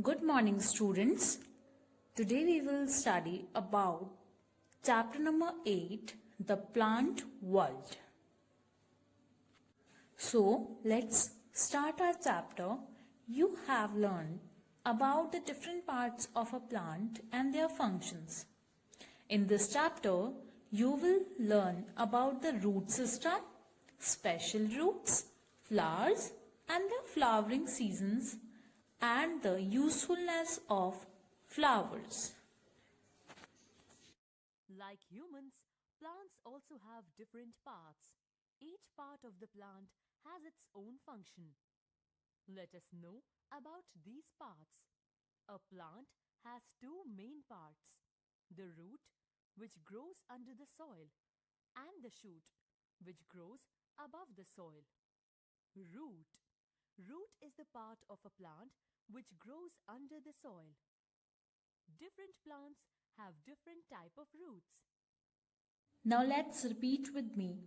Good morning, students. Today we will study about chapter number 8, the plant world. So, let's start our chapter. You have learned about the different parts of a plant and their functions. In this chapter, you will learn about the root system, special roots, flowers, and the flowering seasons, and the usefulness of flowers. Like humans, plants also have different parts. Each part of the plant has its own function. Let us know about these parts. A plant has two main parts: the root, which grows under the soil, and the shoot, which grows above the soil. Root. Root is the part of a plant which grows under the soil. Different plants have different type of roots. Now let's repeat with me.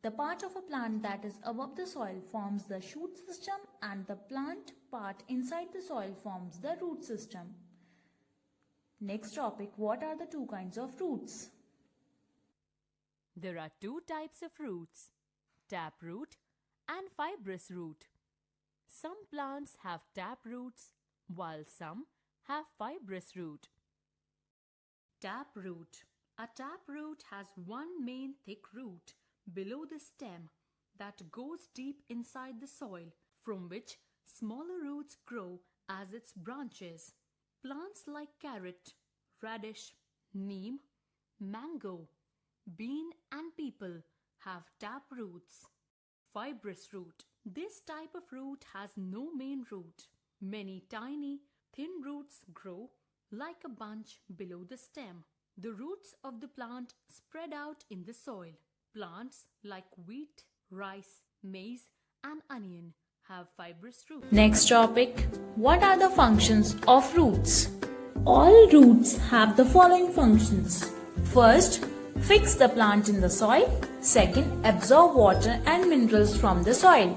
The part of a plant that is above the soil forms the shoot system, and the plant part inside the soil forms the root system. Next topic, what are the two kinds of roots? There are two types of roots: taproot and fibrous root. Some plants have tap roots, while some have fibrous root. Taproot. A taproot has one main thick root below the stem that goes deep inside the soil, from which smaller roots grow as its branches. Plants like carrot, radish, neem, mango, bean and peepal have tap roots. Fibrous root. This type of root has no main root. Many tiny, thin roots grow like a bunch below the stem. The roots of the plant spread out in the soil. Plants like wheat, rice, maize, and onion have fibrous roots. Next topic, what are the functions of roots? All roots have the following functions. First, fix the plant in the soil. Second, absorb water and minerals from the soil.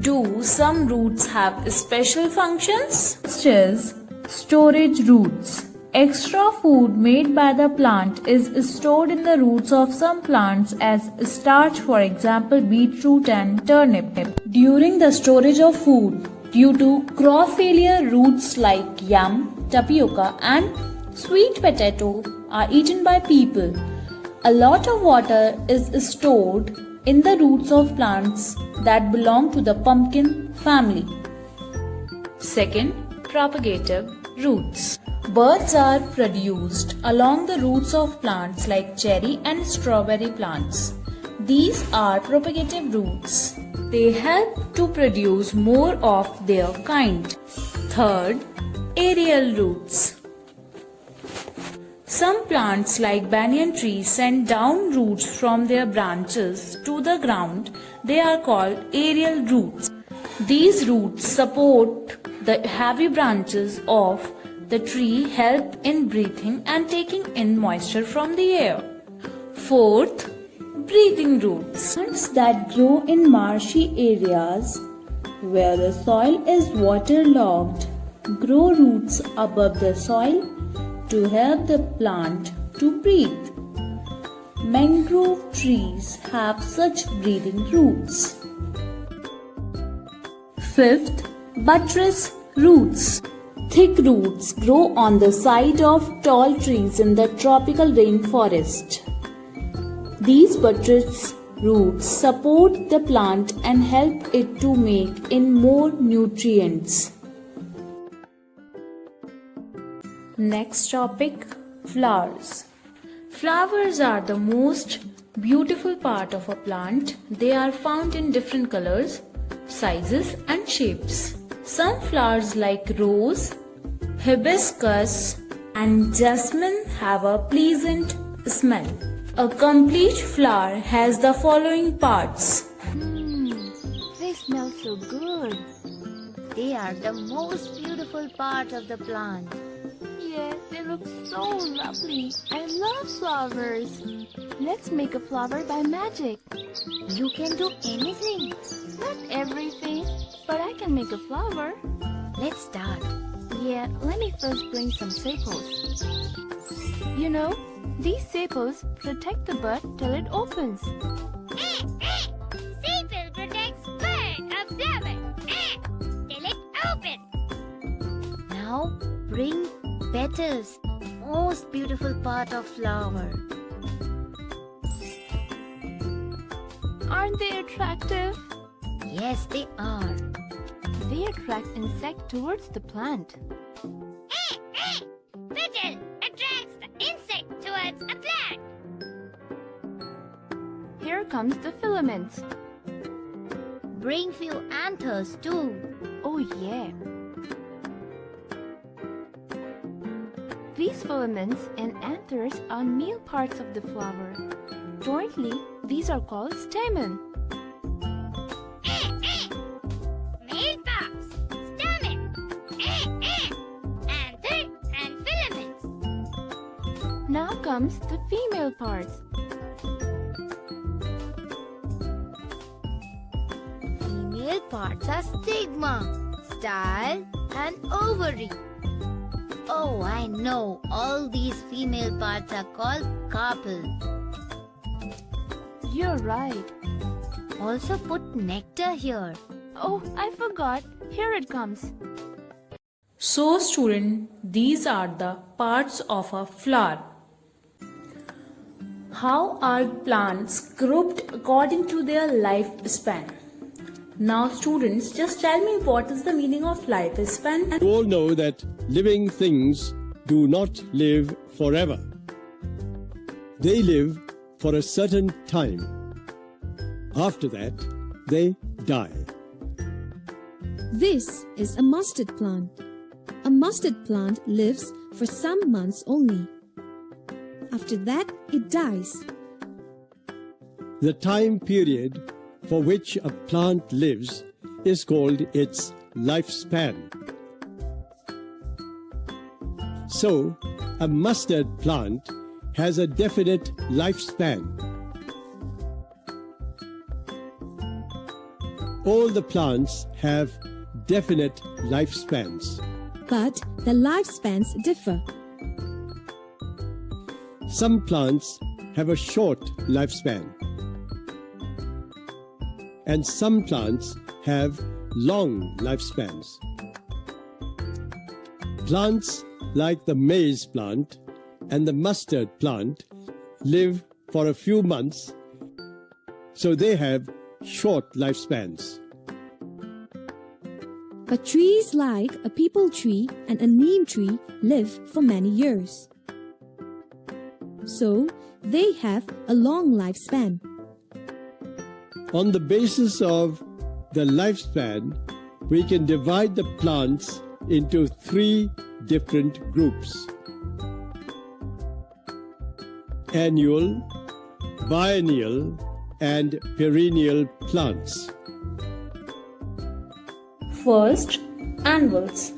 Do some roots have special functions? Such as storage roots. Extra food made by the plant is stored in the roots of some plants as starch, for example beetroot and turnip. During the storage of food, due to crop failure, roots like yam, tapioca and sweet potato are eaten by people. A lot of water is stored in the roots of plants that belong to the pumpkin family. Second, propagative roots. Birds are produced along the roots of plants like cherry and strawberry plants. These are propagative roots. They help to produce more of their kind. Third, aerial roots. Some plants like banyan trees send down roots from their branches to the ground. They are called aerial roots. These roots support the heavy branches of the tree, help in breathing and taking in moisture from the air. Fourth, breathing roots. Plants that grow in marshy areas where the soil is waterlogged grow roots above the soil to help the plant to breathe. Mangrove trees have such breathing roots. Fifth, buttress roots. Thick roots grow on the side of tall trees in the tropical rainforest. These buttress roots support the plant and help it to make in more nutrients. Next topic, flowers. Flowers are the most beautiful part of a plant. They are found in different colors, sizes and shapes. Some flowers like rose, hibiscus and jasmine have a pleasant smell. A complete flower has the following parts. They smell so good. They are the most beautiful part of the plant. Yeah, they look so lovely. I love flowers. Let's make a flower by magic. You can do anything. Not everything, but I can make a flower. Let's start. Yeah, let me first bring some sepals. You know, these sepals protect the bud till it opens. Sepal protects bud of flower till it opens. Now bring petals, most beautiful part of flower. Aren't they attractive? Yes, they are. They attract insect towards the plant. Petal attracts the insect towards a plant. Here comes the filaments. Bring few anthers too. Oh yeah. These filaments and anthers are male parts of the flower. Jointly, these are called stamen. Male parts, stamen, anther and filaments. Now comes the female parts. Female parts are stigma, style and ovary. Oh, I know. All these female parts are called carpel. You're right. Also put nectar here. Oh, I forgot. Here it comes. So student, these are the parts of a flower. How are plants grouped according to their lifespan? Now students, just tell me what is the meaning of lifespan? You all know that living things do not live forever. They live for a certain time. After that, they die. This is a mustard plant. A mustard plant lives for some months only. After that, it dies. The time period for which a plant lives is called its lifespan. So, a mustard plant has a definite lifespan. All the plants have definite lifespans. But the lifespans differ. Some plants have a short lifespan, and some plants have long lifespans. Plants like the maize plant and the mustard plant live for a few months, so they have short lifespans. But trees like a peepal tree and a neem tree live for many years. So, they have a long lifespan. On the basis of the lifespan, we can divide the plants into 3 different groups: annual, biennial, and perennial plants. First, annuals.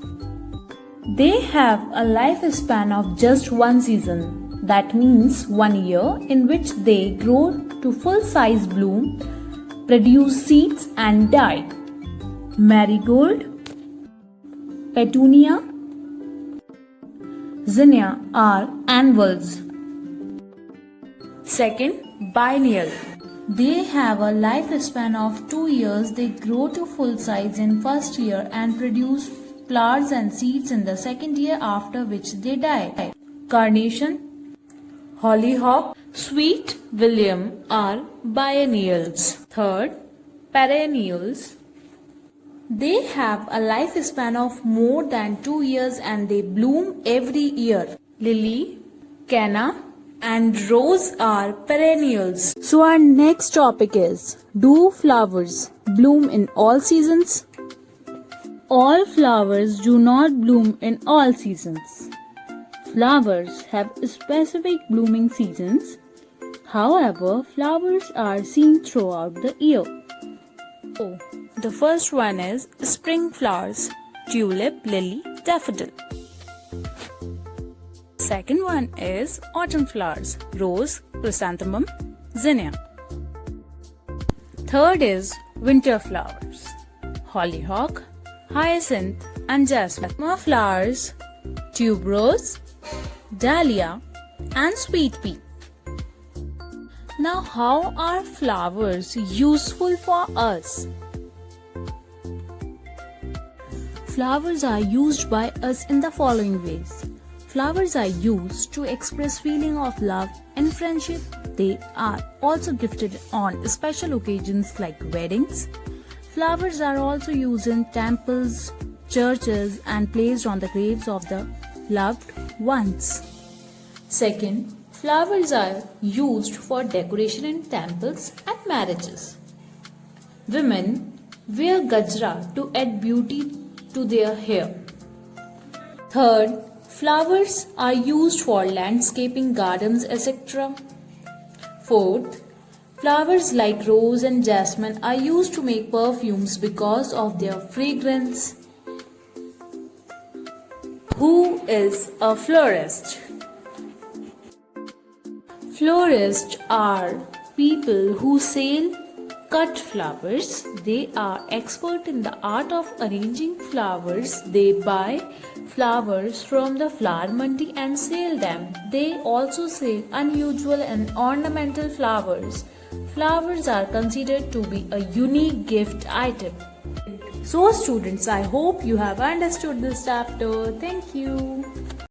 They have a lifespan of just one season. That means 1 year in which they grow to full-size bloom, produce seeds and die. Marigold, petunia, zinnia are annuals. Second, biennial. They have a lifespan of 2 years. They grow to full size in first year and produce flowers and seeds in the second year, after which they die. Carnation, hollyhock, sweet william are biennials. Third, perennials. They have a lifespan of more than 2 years and they bloom every year. Lily, canna, and rose are perennials. So our next topic is, do flowers bloom in all seasons? All flowers do not bloom in all seasons. Flowers have specific blooming seasons. However, flowers are seen throughout the year. Oh, the first one is spring flowers: tulip, lily, daffodil. Second one is autumn flowers: rose, chrysanthemum, zinnia. Third is winter flowers: hollyhock, hyacinth, and jasmine flowers, tuberose, dahlia, and sweet pea. Now, how are flowers useful for us? Flowers are used by us in the following ways. Flowers are used to express feeling of love and friendship. They are also gifted on special occasions like weddings. Flowers are also used in temples, churches, and placed on the graves of the loved ones. Second, flowers are used for decoration in temples and marriages. Women wear gajra to add beauty to their hair. Third, flowers are used for landscaping gardens, etc. Fourth, flowers like rose and jasmine are used to make perfumes because of their fragrance. Who is a florist? Florists are people who sell cut flowers. They are expert in the art of arranging flowers. They buy flowers from the flower mandi and sell them. They also sell unusual and ornamental flowers. Flowers are considered to be a unique gift item. So students, I hope you have understood this chapter. Thank you.